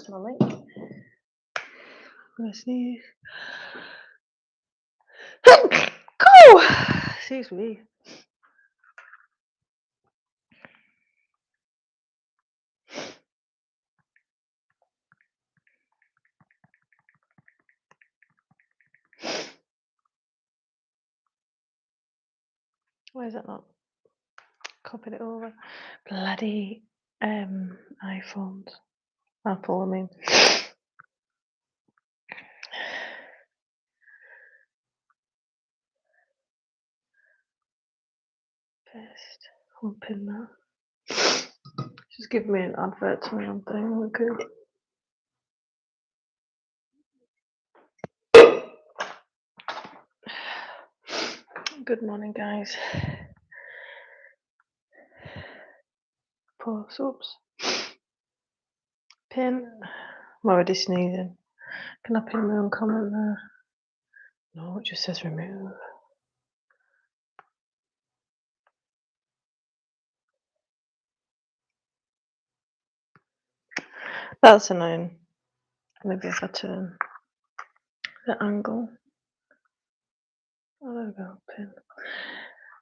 post my link. I'm gonna sneeze. Go! Excuse me. Why is that not copied it over? Bloody iPhones. Apple, I mean. Paste. I'll pin that. Just give me an advert to my own thing. Okay. Good morning, guys. Pause. Oops. Pin. I'm already sneezing. Can I pin my own comment there? No, it just says remove. That's annoying. Maybe if I turn the angle. Oh, there we go. Pin.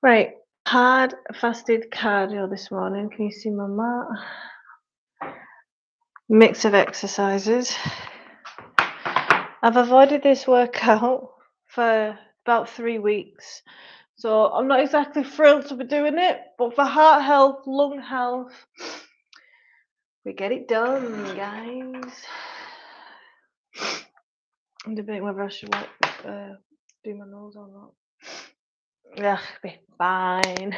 Right. Hard fasted cardio this morning. Can you see my mat? Mix of exercises. I've avoided this workout for about 3 weeks. So I'm not exactly thrilled to be doing it, but for heart health, lung health, we get it done, guys. I'm debating whether I should do my nose or not. Yeah, be fine.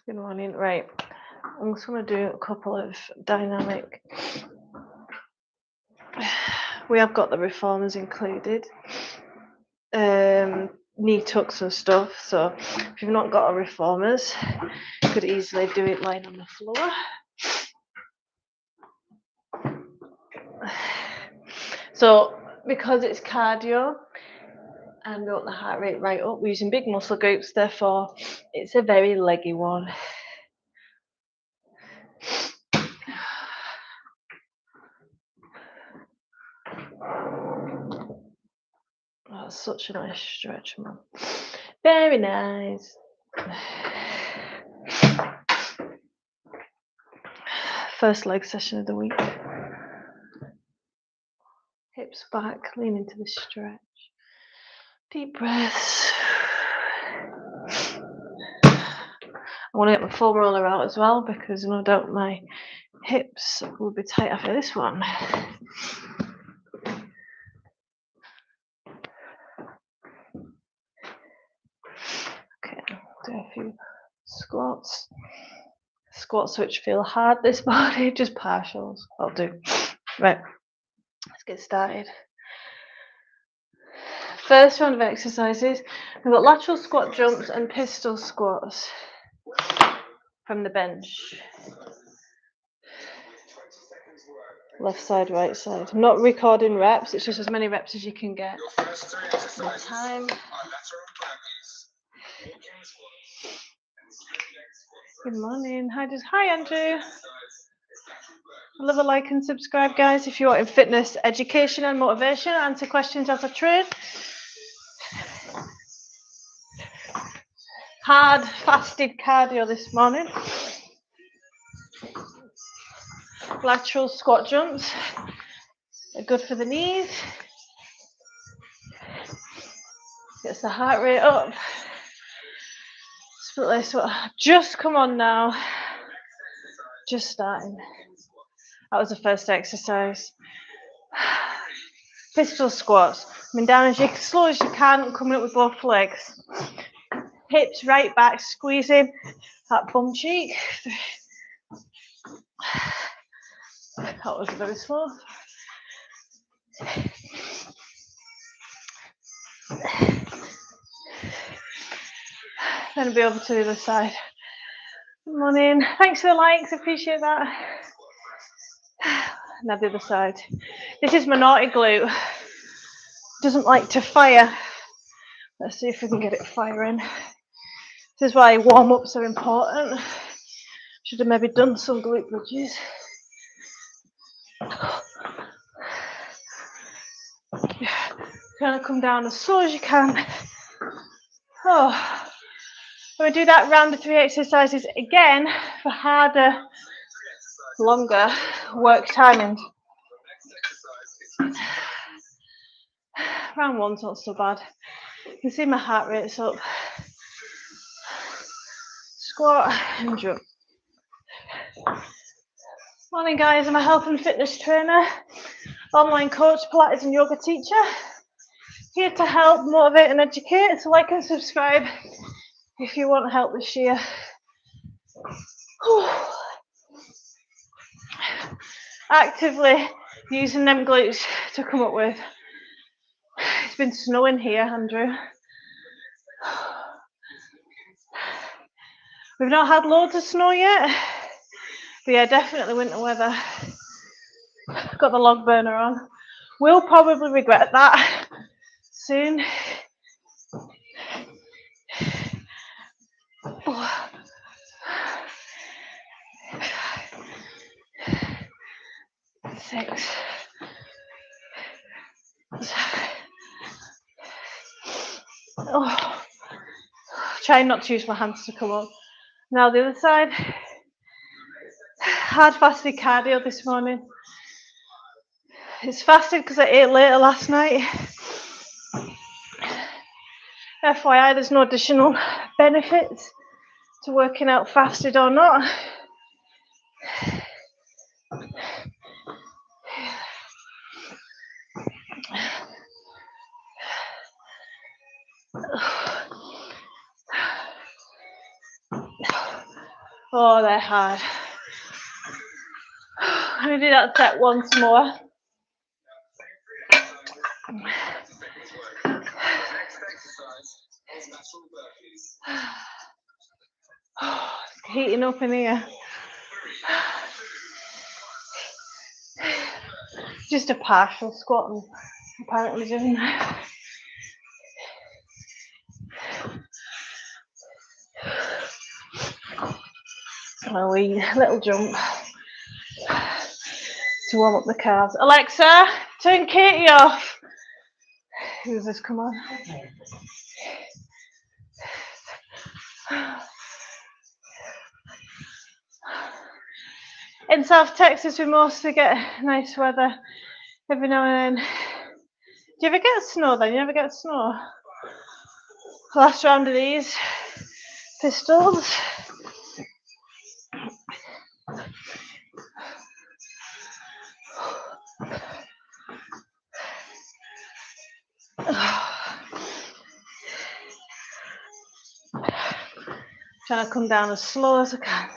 Good morning. Right, I'm just going to do a couple of dynamic. We have got the reformers included. Knee tucks and stuff. So if you've not got a reformers, you could easily do it lying on the floor. So because it's cardio and we want the heart rate right up, we're using big muscle groups, therefore it's a very leggy one. Oh, that's such a nice stretch, man. Very nice. First leg session of the week. Hips back, lean into the stretch. Deep breaths. I want to get my foam roller out as well because no doubt my hips will be tight after this one. Okay, do a few squats. Squats which feel hard this morning, just partials. I'll do. Right, let's get started. First round of exercises, we've got lateral squat jumps and pistol squats from the bench. Left side, right side. I'm not recording reps, it's just as many reps as you can get at a time. Good morning. Hi Andrew. Leave a like and subscribe, guys, if you want in fitness education and motivation. Answer questions as I train. Hard fasted cardio this morning. Lateral squat jumps are good for the knees. Gets the heart rate up. Split leg squat. Just come on now. Just starting. That was the first exercise. Pistol squats. Coming down as slow as you can, coming up with both legs. Hips right back, squeezing that bum cheek. That was very slow. Then I'll be over to the other side. Good morning. Thanks for the likes, appreciate that. Now the other side. This is my naughty glute. Doesn't like to fire. Let's see if we can get it firing. This is why warm-ups are important. Should have maybe done some glute bridges. Trying to come down as slow as you can. Oh, we'll do that round of 3 exercises again for harder, longer work timings. Round 1's not so bad. You can see my heart rate's up. Squat and jump. Morning guys, I'm a health and fitness trainer, online coach, Pilates and yoga teacher. Here to help, motivate and educate, so like and subscribe if you want help this year. Actively using them glutes to come up with. It's been snowing here, Andrew. We've not had loads of snow yet, but yeah, definitely winter weather. Got the log burner on. We'll probably regret that soon. Six. Oh. Try not to use my hands to come up. Now the other side. Hard fasted cardio this morning. It's fasted because I ate later last night. FYI, there's no additional benefits to working out fasted or not. Oh, they're hard. I'm going to do that set once more. It's heating up in here. Just a partial squat I'm apparently doing that. A wee little jump to warm up the calves. Alexa, turn Katie off. Who's this? Come on. In South Texas, we mostly get nice weather every now and then. Do you ever get snow then? You never get snow? Last round of these pistols. Trying to come down as slow as I can.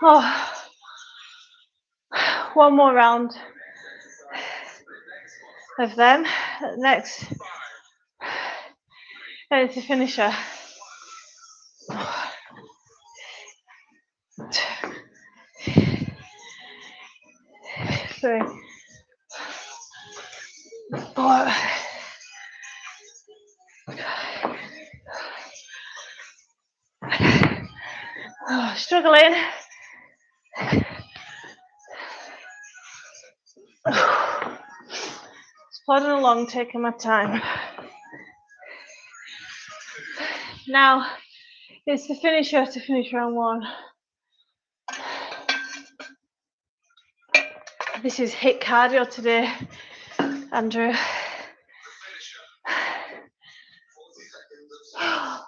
Oh, one more round of them. Next, and it's a finisher. 3, 4. Oh, struggling. Just plodding along, taking my time. Now it's the finisher to finish round 1. This is HIIT cardio today, Andrew.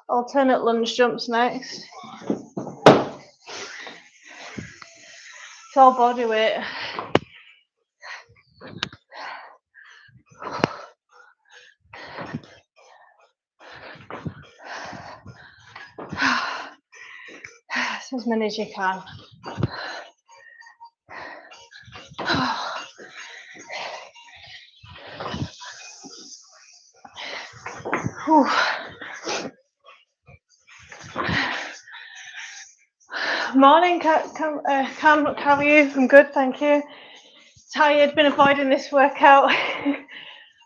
Alternate lunge jumps next. It's all body weight. As many as you can. Morning, Cam, how are you? I'm good, thank you. Tired, been avoiding this workout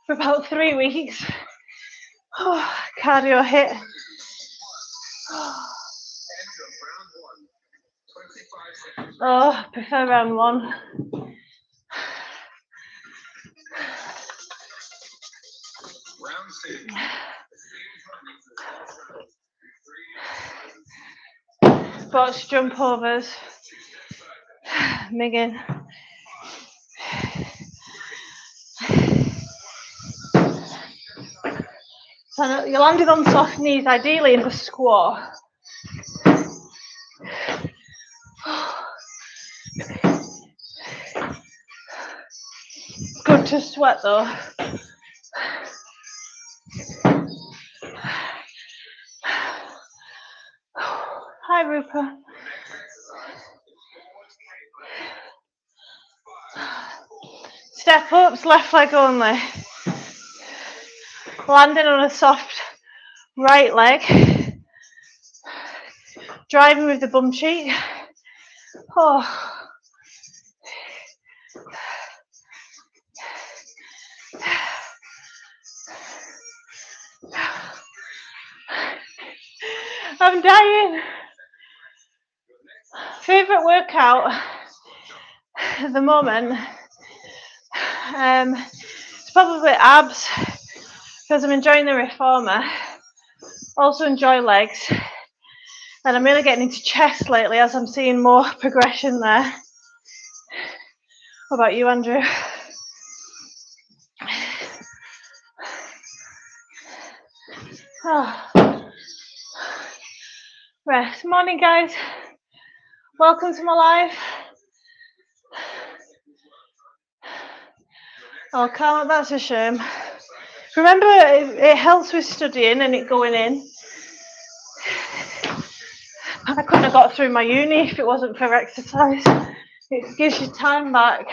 for about 3 weeks. Cardio hit. Oh, I prefer round one. Box jump overs. Megan. So you landed on soft knees, ideally in the squat. Good to sweat though. Hi Rupa. Step ups, left leg only. Landing on a soft right leg. Driving with the bum cheek. Oh. I'm dying. Favourite workout at the moment? It's probably abs because I'm enjoying the reformer. Also enjoy legs. And I'm really getting into chest lately as I'm seeing more progression there. What about you, Andrew? Oh. Rest. Morning, guys. Welcome to my live. Oh, Carl, that's a shame. Remember, it helps with studying and it going in. I couldn't have got through my uni if it wasn't for exercise. It gives you time back.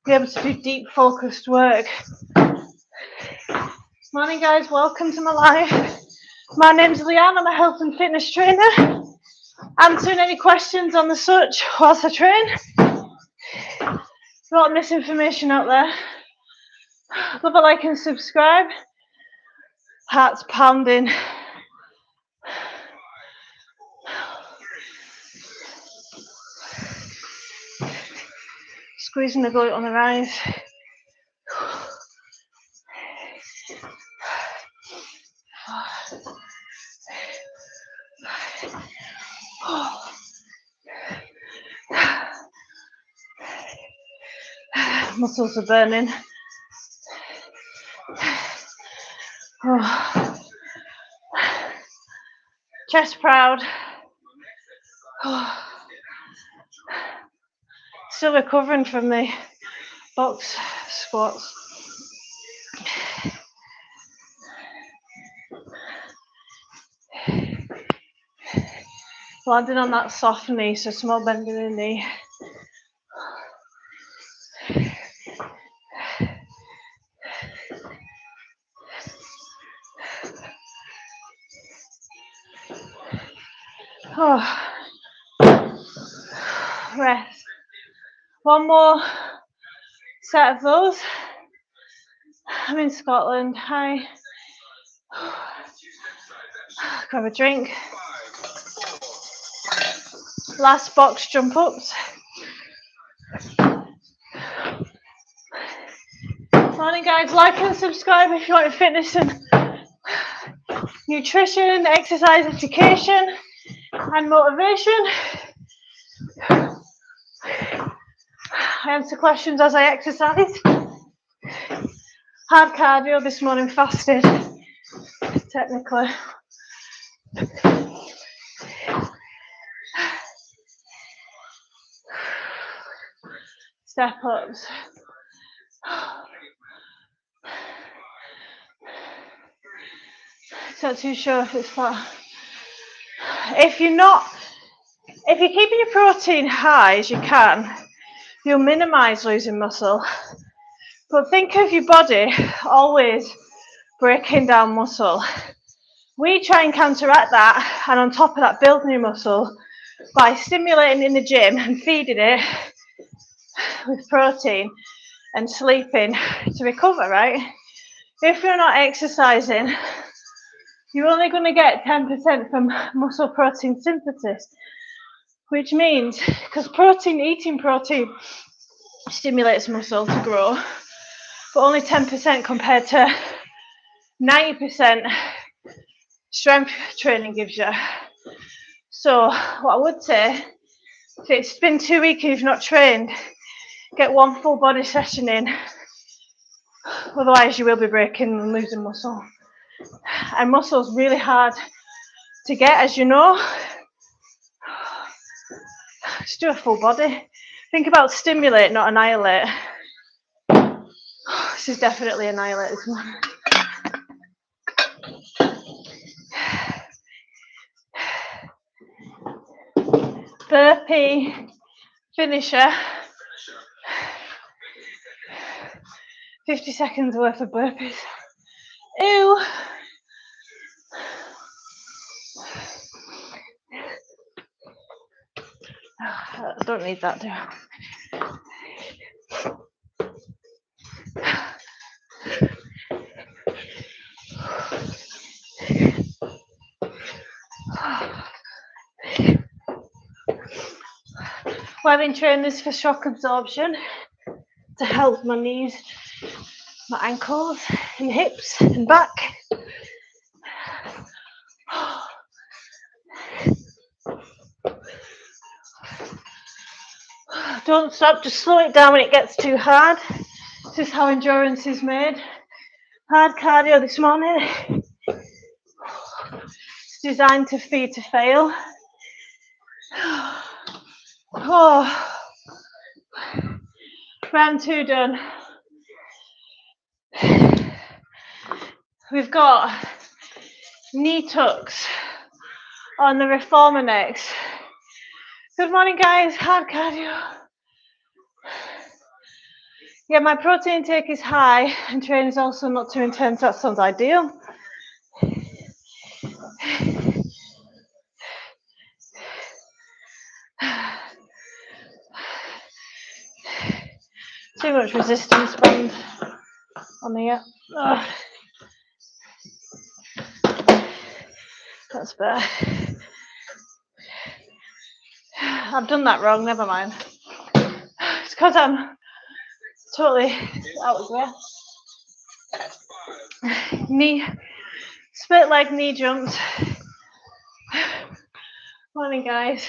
Be able to do deep, focused work. Morning, guys. Welcome to my live. My name's Leanne. I'm a health and fitness trainer. Answering any questions on the such whilst I train. A lot of misinformation out there. Love a like and subscribe. Hearts pounding. Squeezing the glute on the rise. Muscles are burning. Oh. Chest proud. Oh. Still recovering from the box squats. Landing on that soft knee, so small bend in the knee. Oh. Rest. One more set of those. I'm in Scotland. Hi. Grab a drink. Last box jump ups. Morning, guys. Like and subscribe if you want fitness and nutrition, exercise education, and motivation. I answer questions as I exercise. Hard cardio this morning, fasted, technically. Step ups. Not too sure if it's flat. If you're keeping your protein high as you can, you'll minimise losing muscle. But think of your body always breaking down muscle. We try and counteract that, and on top of that, build new muscle by stimulating in the gym and feeding it with protein and sleeping to recover, right? If you're not exercising, you're only going to get 10% from muscle protein synthesis, which means, because eating protein stimulates muscle to grow, but only 10% compared to 90% strength training gives you. So what I would say, if it's been 2 weeks and you've not trained, get one full body session in. Otherwise you will be breaking and losing muscle. And muscle's really hard to get, as you know. Just do a full body. Think about stimulate, not annihilate. This is definitely annihilate, this one. Burpee finisher. 50 seconds worth of burpees. Ew. I don't need that, do I? Well, I've been training this for shock absorption to help my knees, my ankles, and hips, and back. Don't stop, just slow it down when it gets too hard. This is how endurance is made. Hard cardio this morning. It's designed to feed to fail. Oh. Round 2 done. We've got knee tucks on the reformer next. Good morning, guys. Hard cardio. Yeah, my protein intake is high and training is also not too intense. That sounds ideal. Too much resistance band on the that's better. I've done that wrong, never mind. It's because I'm totally out of breath. Knee, split leg knee jumps. Morning, guys.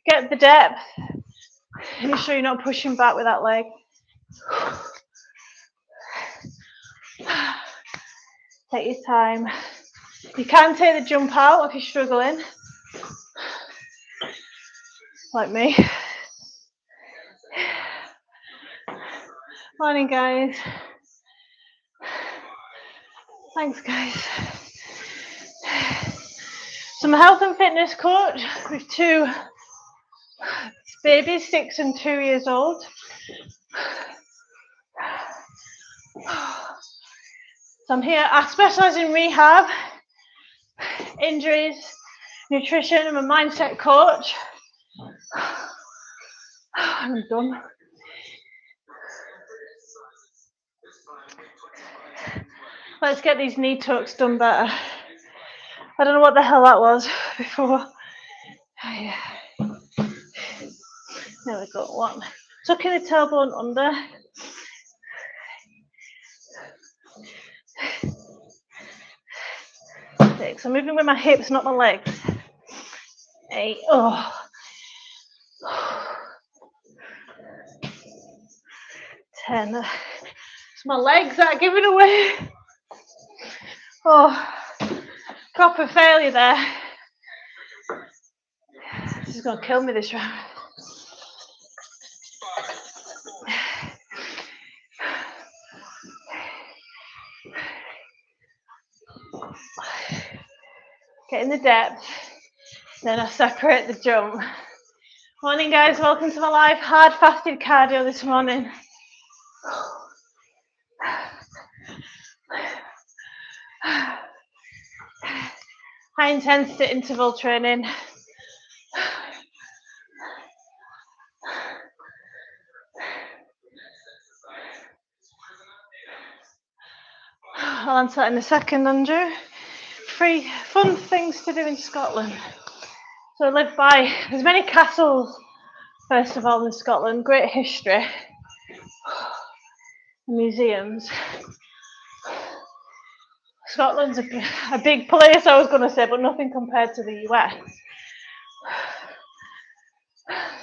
Get the depth. Make sure you're not pushing back with that leg. Take your time. You can take the jump out if you're struggling, like me. Morning, guys. Thanks, guys. So I'm a health and fitness coach with 2 babies, 6 and 2 years old. So I'm here, I specialise in rehab, injuries, nutrition. I'm a mindset coach. I'm done. Let's get these knee tucks done better. I don't know what the hell that was before. Oh, yeah. There we go. 1. Tucking the tailbone under. 6. I'm moving with my hips, not my legs. 8. Oh. 10. It's my legs that are giving away. Oh, proper failure there. This is gonna kill me this round. Get in the depth, then I separate the jump. Morning, guys. Welcome to my live hard fasted cardio this morning. High intensity interval training. I'll answer that in a second, Andrew. free fun things to do in Scotland. So I live by, there's many castles, first of all, in Scotland, great history, museums. Scotland's a big place, I was going to say, but nothing compared to the US.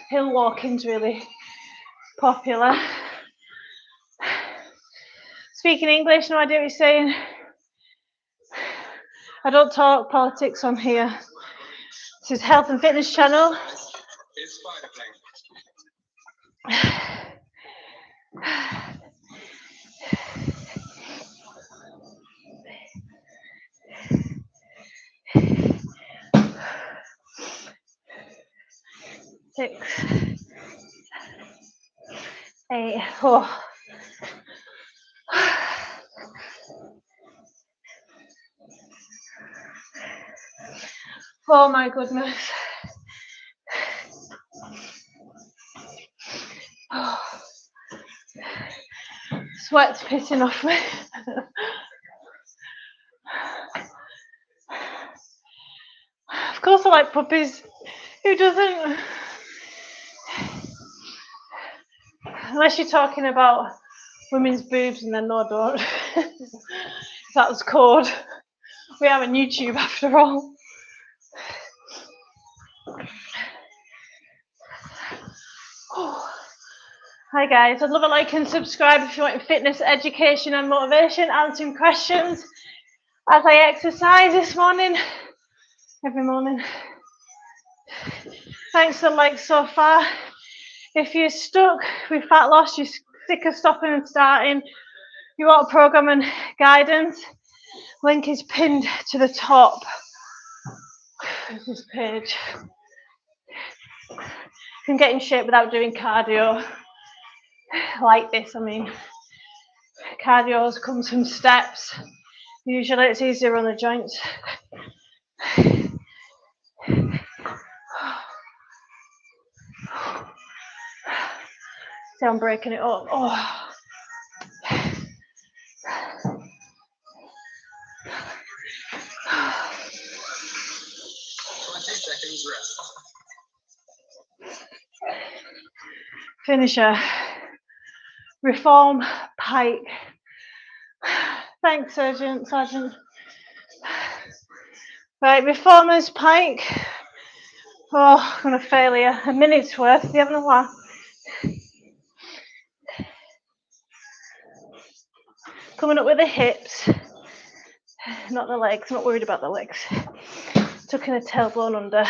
Hill walking's really popular. Speaking English, no idea what you're saying. I don't talk politics on here. This is Health and Fitness channel. Six, 8, oh my goodness. Sweat's pissing off me. Of course I like puppies. Who doesn't? Unless you're talking about women's boobs and then no, don't. That was code. We are on YouTube after all. Hi guys, I'd love a like and subscribe if you want fitness, education and motivation, answering questions as I exercise this morning, every morning. Thanks for the likes so far. If you're stuck with fat loss, you're sick of stopping and starting, you want program and guidance, link is pinned to the top of this page. You can get in shape without doing cardio like this. I mean, cardio comes from steps. Usually it's easier on the joints. See, I'm breaking it up. Oh. 20 seconds rest. Finisher. Reform pike. Thanks, Sergeant. Right, reformers pike. Oh, I'm gonna fail here. A minute's worth. You having a laugh? Coming up with the hips, not the legs. Not worried about the legs. Tucking a tailbone under.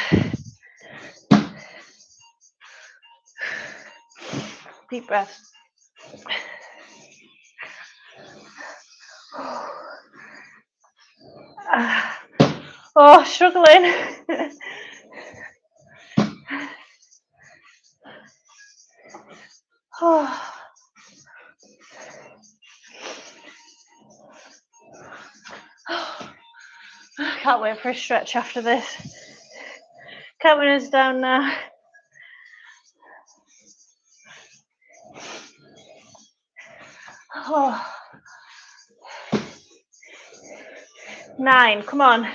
Deep breath. Oh, struggling. Oh. Can't wait for a stretch after this. Counting us down now. Oh. 9, come on.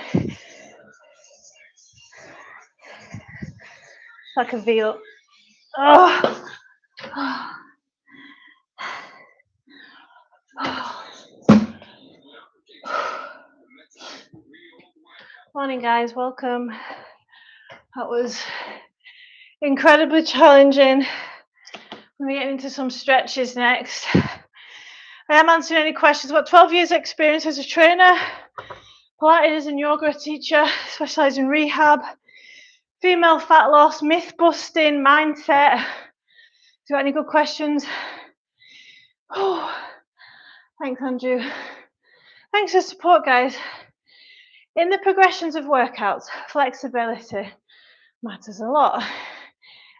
Like a V up. Oh. Morning guys, welcome. That was incredibly challenging. We're getting into some stretches next. I am answering any questions. I've got 12 years experience as a trainer, Pilates and yoga teacher, specialise in rehab, female fat loss, myth busting, mindset. Have you got any good questions? Oh, thanks Andrew. Thanks for the support guys. In the progressions of workouts, flexibility matters a lot.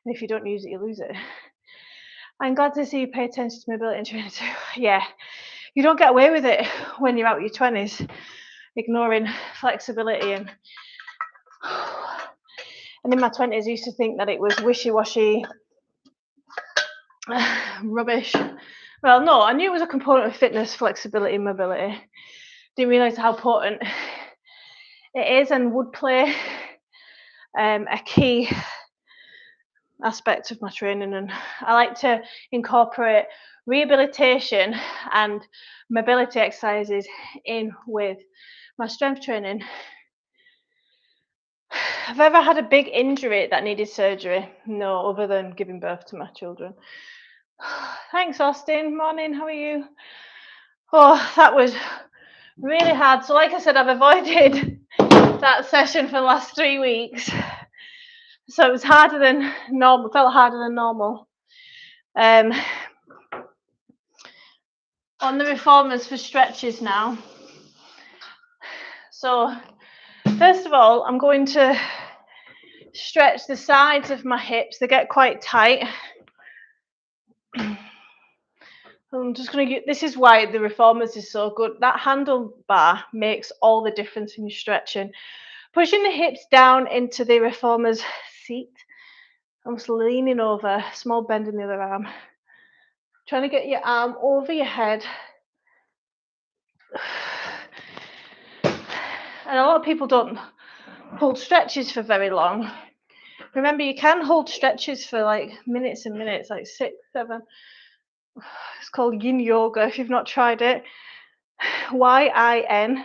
And if you don't use it, you lose it. I'm glad to see you pay attention to mobility and training too. Yeah, you don't get away with it when you're out your 20s, ignoring flexibility. And in my 20s, I used to think that it was wishy-washy, rubbish. Well, no, I knew it was a component of fitness, flexibility, and mobility. Didn't realise how important It is and would play a key aspect of my training, and I like to incorporate rehabilitation and mobility exercises in with my strength training. Have I ever had a big injury that needed surgery? No, other than giving birth to my children. Thanks, Austin. Morning, how are you? Oh, that was really hard. So, like I said, I've avoided that session for the last 3 weeks. So it was harder than normal, felt harder than normal. On the reformers for stretches now. So, first of all, I'm going to stretch the sides of my hips. They get quite tight. I'm just going to, this is why the reformers is so good. That handlebar makes all the difference in your stretching. Pushing the hips down into the reformers seat. I'm just leaning over, small bend in the other arm. Trying to get your arm over your head. And a lot of people don't hold stretches for very long. Remember, you can hold stretches for like minutes and minutes, like 6, 7. It's called yin yoga if you've not tried it. YIN.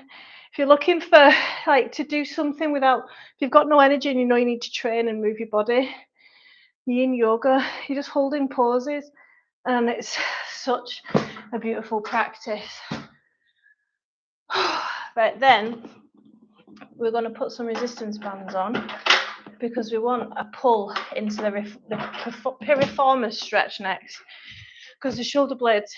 If you're looking for like to do something without, if you've got no energy and you know you need to train and move your body, yin yoga, you're just holding poses, and it's such a beautiful practice. Right, then we're going to put some resistance bands on because we want a pull into the piriformis stretch next, because the shoulder blades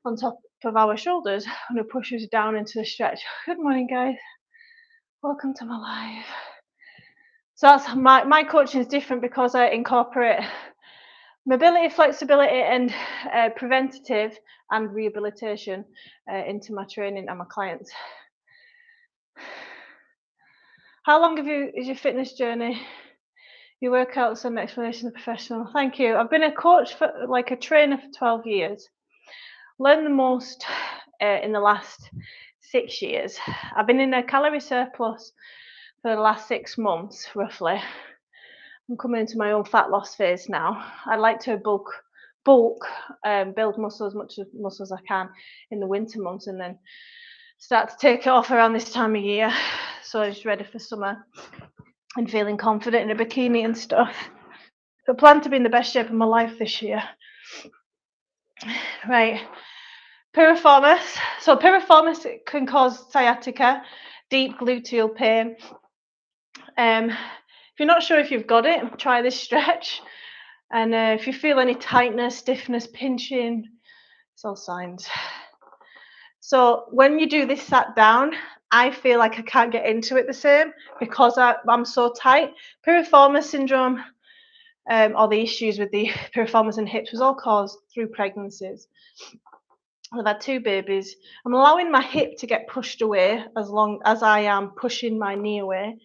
on top of our shoulders and it pushes down into the stretch. Good morning, guys. Welcome to my live. So that's my coaching is different because I incorporate mobility, flexibility, and preventative and rehabilitation into my training and my clients. How long is your fitness journey? Your workouts and explanation of professional. Thank you. I've been a coach for like a trainer for 12 years. Learned the most in the last 6 years. I've been in a calorie surplus for the last 6 months, roughly. I'm coming into my own fat loss phase now. I like to bulk, build muscle as much as muscle as I can in the winter months, and then start to take it off around this time of year. So I'm just ready for summer and feeling confident in a bikini and stuff. I plan to be in the best shape of my life this year. Right. Piriformis. So piriformis can cause sciatica, deep gluteal pain. If you're not sure if you've got it, try this stretch. And if you feel any tightness, stiffness, pinching, it's all signs. So when you do this sat down, I feel like I can't get into it the same because I'm so tight. Piriformis syndrome, or the issues with the piriformis and hips, was all caused through pregnancies. I've had 2 babies. I'm allowing my hip to get pushed away as long as I am pushing my knee away.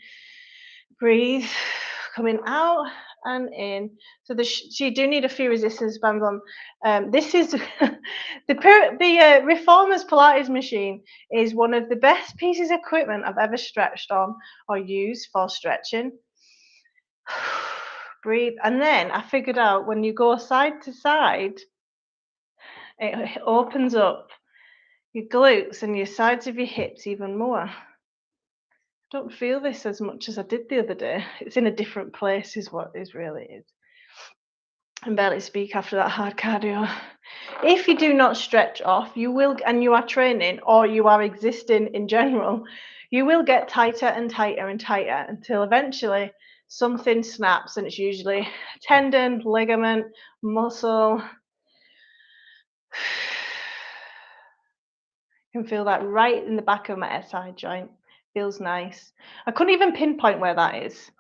Breathe, coming out and in. So you do need a few resistance bands on. This is the Reformers Pilates machine is one of the best pieces of equipment I've ever stretched on or used for stretching. Breathe, and then I figured out when you go side to side, it opens up your glutes and your sides of your hips even more. I don't feel this as much as I did the other day. It's in a different place is what it really is. I can barely speak after that hard cardio. If you do not stretch off, you will, and you are training or you are existing in general, you will get tighter and tighter and tighter until eventually something snaps, and it's usually tendon, ligament, muscle. I can feel that right in the back of my SI joint. Feels nice. I couldn't even pinpoint where that is.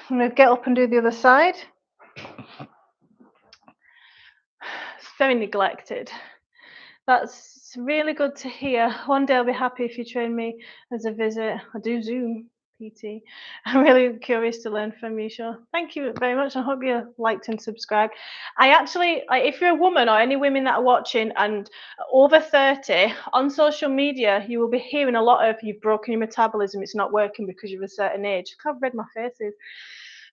I'm going to get up and do the other side. It's very neglected. That's really good to hear. One day I'll be happy if you train me as a visit. I do Zoom. PT. I'm really curious to learn from you, sure. Thank you very much. I hope you liked and subscribed. I actually, if you're a woman or any women that are watching and over 30, on social media, you will be hearing a lot of you've broken your metabolism, it's not working because you're a certain age. I've read my faces.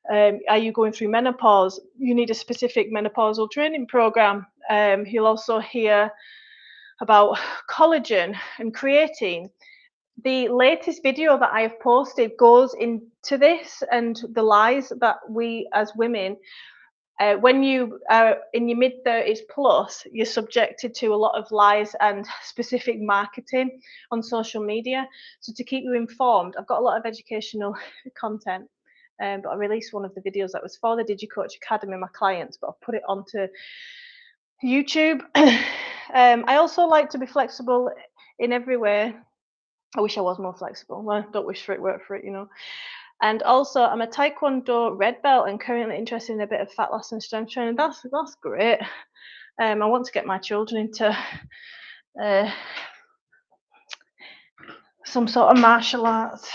Are you going through menopause? You need a specific menopausal training program. You'll also hear about collagen and creatine. The latest video that I have posted goes into this and the lies that we as women, when you are in your mid 30s plus, you're subjected to a lot of lies and specific marketing on social media. So to keep you informed, I've got a lot of educational content. But I released one of the videos that was for the DigiCoach Academy, my clients, but I've put it onto YouTube. I also like to be flexible in every way. I wish I was more flexible. Well, I don't wish for it, work for it, you know. And also, I'm a Taekwondo red belt and currently interested in a bit of fat loss and strength training. That's great. I want to get my children into some sort of martial arts.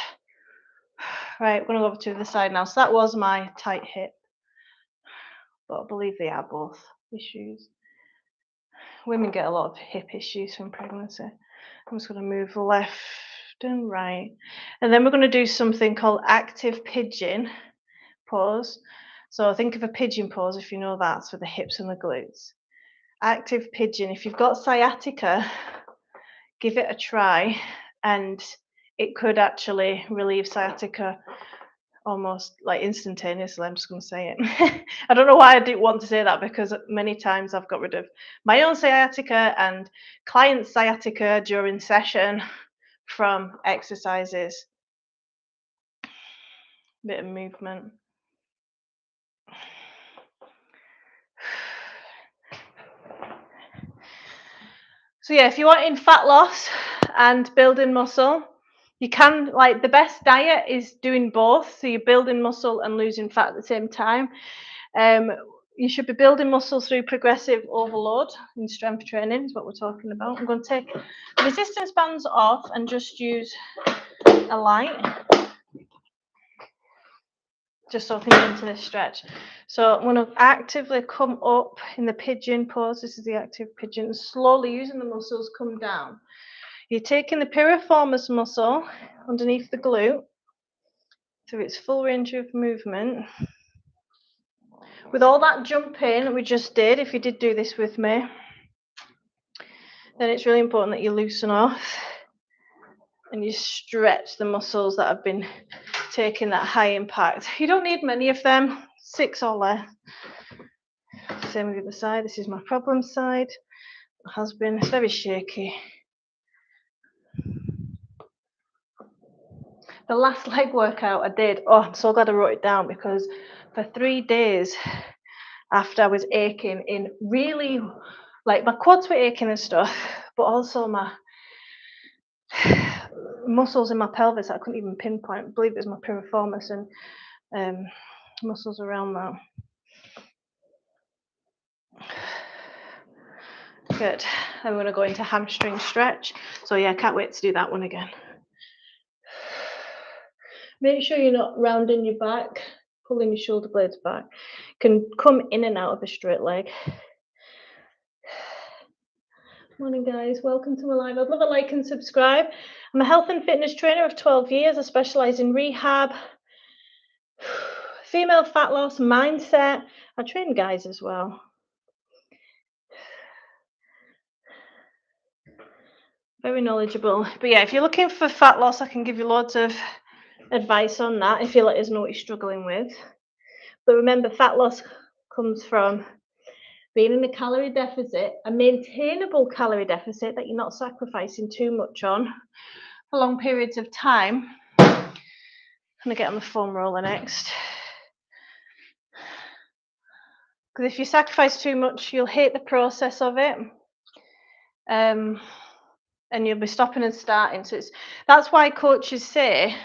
Right, we're going to go over to the side now. So that was my tight hip. But I believe they are both issues. Women get a lot of hip issues from pregnancy. I'm just going to move left and right. And then we're going to do something called active pigeon pose. So think of a pigeon pose, if you know that, for the hips and the glutes. Active pigeon. If you've got sciatica, give it a try, and it could actually relieve sciatica almost like instantaneously. I'm just going to say it. I don't know why I didn't want to say that, because many times I've got rid of my own sciatica and clients' sciatica during session from exercises. Bit of movement. So yeah, if you're wanting fat loss and building muscle, you can, like, the best diet is doing both. So you're building muscle and losing fat at the same time. You should be building muscle through progressive overload in strength training is what we're talking about. I'm going to take the resistance bands off and just use a light, just so I can get into this stretch. So I'm going to actively come up in the pigeon pose. This is the active pigeon. Slowly using the muscles, come down. You're taking the piriformis muscle underneath the glute through its full range of movement. With all that jumping we just did, if you did do this with me, then it's really important that you loosen off and you stretch the muscles that have been taking that high impact. You don't need many of them, 6 or less. Same with the other side. This is my problem side. It has been, it's very shaky. The last leg workout I did, oh, I'm so glad I wrote it down, because for 3 days after I was aching in really, like, my quads were aching and stuff, but also my muscles in my pelvis I couldn't even pinpoint. I believe it was my piriformis and muscles around that. Good. I'm going to go into hamstring stretch. So yeah, I can't wait to do that one again. Make sure you're not rounding your back, pulling your shoulder blades back. You can come in and out of a straight leg. Morning guys, welcome to my live. I'd love a like and subscribe. I'm a health and fitness trainer of 12 years. I specialise in rehab, female fat loss, mindset. I train guys as well. Very knowledgeable. But yeah, if you're looking for fat loss, I can give you loads of advice on that if you let us know what you're struggling with. But remember, fat loss comes from being in a calorie deficit, a maintainable calorie deficit that you're not sacrificing too much on for long periods of time. I'm going to get on the foam roller next. Because if you sacrifice too much, you'll hate the process of it. And you'll be stopping and starting. So that's why coaches say,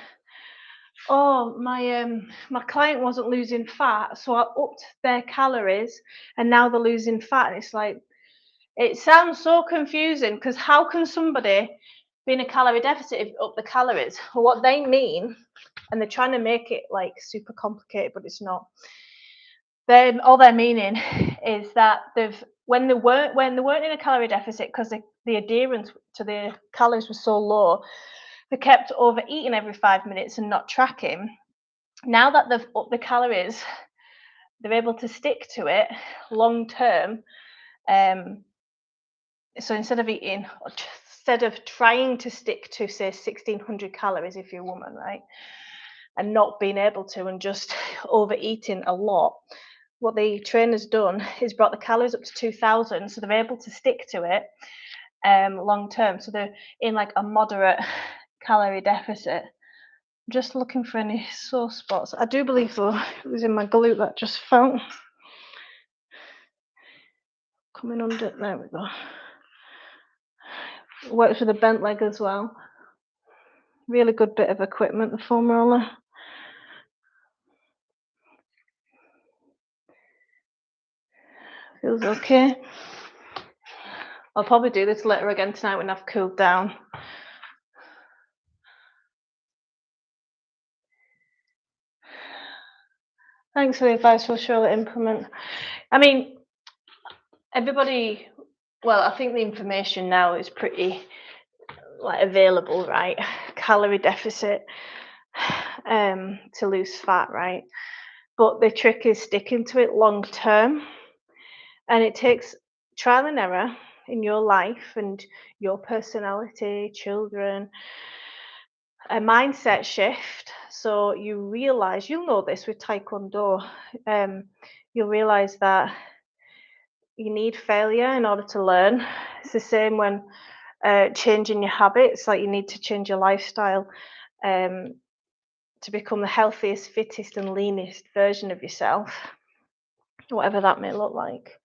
oh, my client wasn't losing fat, so I upped their calories and now they're losing fat. And it's like, it sounds so confusing, because how can somebody being a calorie deficit, up the calories. Well, what they mean, and they're trying to make it like super complicated, but it's not. Then all they're meaning is that when they weren't in a calorie deficit because the adherence to the calories was so low, they kept overeating every 5 minutes and not tracking. Now that they've upped the calories, they're able to stick to it long term. So instead of trying to stick to say 1600 calories if you're a woman, right, and not being able to and just overeating a lot, what the trainer's done is brought the calories up to 2000, so they're able to stick to it long term. So they're in like a moderate calorie deficit. I'm just looking for any sore spots. I do believe though it was in my glute that just felt coming under. There we go. Works with a bent leg as well. Really good bit of equipment, the foam roller. Feels okay. I'll probably do this later again tonight when I've cooled down. Thanks for the advice, we'll surely implement. I mean, everybody, well, I think the information now is pretty like available, right? Calorie deficit to lose fat, right? But the trick is sticking to it long term, and it takes trial and error in your life and your personality, children, a mindset shift. So you realize, you'll know this with taekwondo, you'll realize that you need failure in order to learn. It's the same when changing your habits, like you need to change your lifestyle to become the healthiest, fittest and leanest version of yourself, whatever that may look like.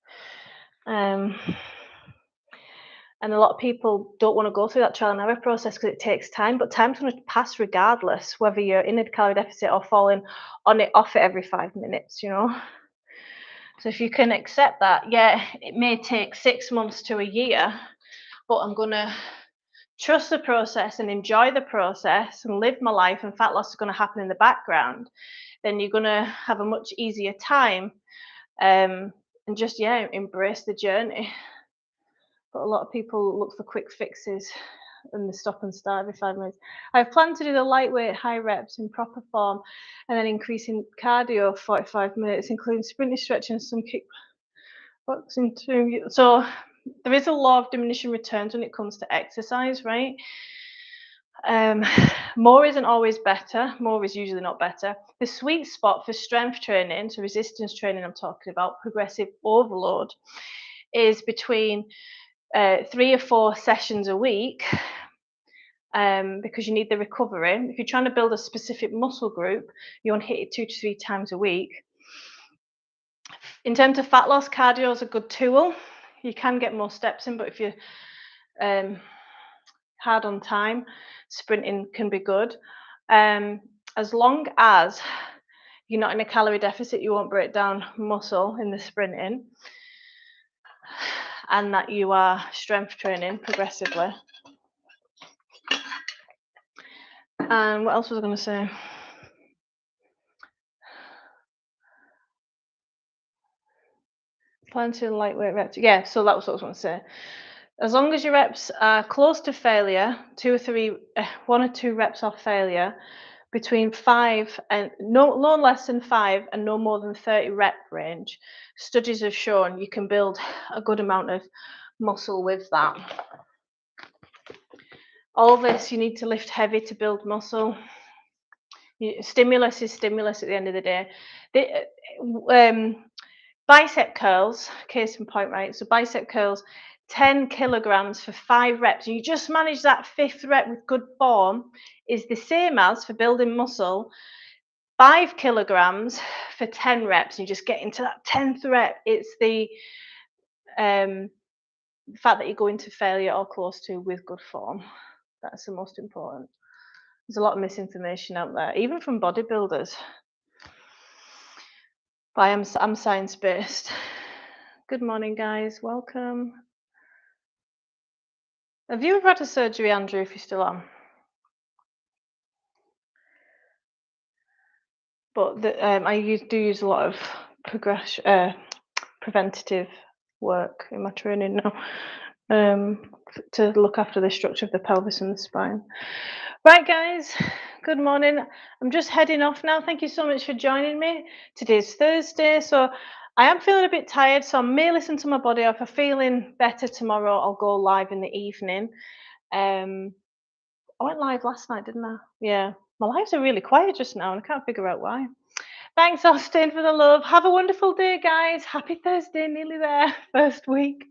And a lot of people don't want to go through that trial and error process because it takes time, but time's going to pass regardless, whether you're in a calorie deficit or falling on it off it every 5 minutes, you know. So if you can accept that, yeah, it may take 6 months to a year, but I'm going to trust the process and enjoy the process and live my life, and fat loss is going to happen in the background, then you're going to have a much easier time and just, yeah, embrace the journey. But a lot of people look for quick fixes and they stop and start every 5 minutes. I've planned to do the lightweight high reps in proper form and then increasing cardio 45 minutes, including sprinting, stretching, and some kickboxing too. So there is a law of diminishing returns when it comes to exercise, right? More isn't always better. More is usually not better. The sweet spot for strength training, so resistance training I'm talking about, progressive overload, is between 3 or 4 sessions a week, because you need the recovery. If you're trying to build a specific muscle group, you want to hit it 2 to 3 times a week. In terms of fat loss, cardio is a good tool. You can get more steps in, but if you're hard on time, sprinting can be good. As long as you're not in a calorie deficit, you won't break down muscle in the sprinting, and that you are strength training progressively. And what else was I going to say? Plan to lightweight reps. Yeah, so that was what I was going to say. As long as your reps are close to failure, 2 or 3, 1 or 2 reps off failure, between 5 and no less than 5 and no more than 30 rep range, studies have shown you can build a good amount of muscle with that. All this, you need to lift heavy to build muscle. Stimulus is stimulus at the end of the day. Bicep curls, case in point, right? So bicep curls, 10 kilograms for 5 reps. You just manage that 5th rep with good form, is the same as, for building muscle, 5 kilograms for 10 reps. You just get into that 10th rep. It's the fact that you go into failure or close to with good form. That's the most important. There's a lot of misinformation out there, even from bodybuilders. But I'm science-based. Good morning, guys. Welcome. Have you ever had a surgery, Andrew, if you're still on? But do use a lot of preventative work in my training now, to look after the structure of the pelvis and the spine. Right, guys, good morning. I'm just heading off now. Thank you so much for joining me. Today's Thursday, so I am feeling a bit tired, so I may listen to my body. If I'm feeling better tomorrow, I'll go live in the evening. I went live last night, didn't I? Yeah. My lives are really quiet just now, and I can't figure out why. Thanks, Austin, for the love. Have a wonderful day, guys. Happy Thursday, nearly there. First week.